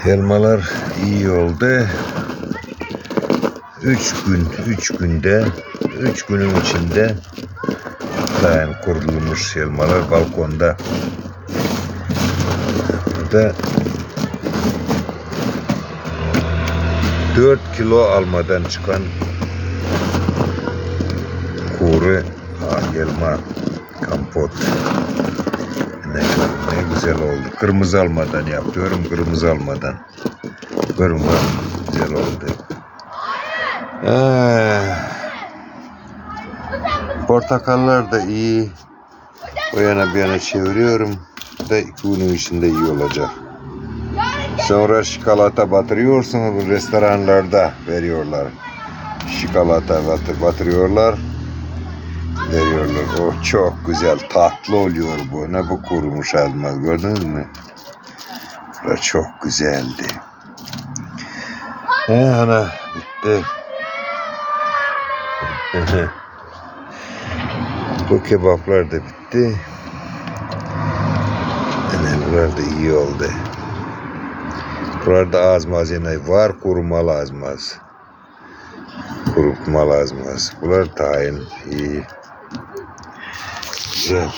Elmalar iyi oldu. 3 günde 3 günün içinde yani kurulmuş elmalar balkonda. Burada 4 kilo almadan çıkan kuru elma kompot. Ne güzel oldu. Kırmızı almadan yapıyorum. Kırmızı almadan. Kırmızı güzel oldu. Portakallar da iyi. O yana bir yana çeviriyorum. Da 2 günün içinde iyi olacak. Sonra şikolata batırıyorsunuz. Restoranlarda veriyorlar. Şikolata batırıyorlar. Veriyorlar. O çok güzel. Tatlı oluyor bu. Ne bu kurumuş elma. Gördünüz mü? Bu çok güzeldi. Ana bitti. Bu kebaplar da bitti. Buralar da iyi oldu. Buralarda az malzeme var. Kurumalı azmaz. Kurutmalı azmaz. Bunlar tayin iyi. Güzel.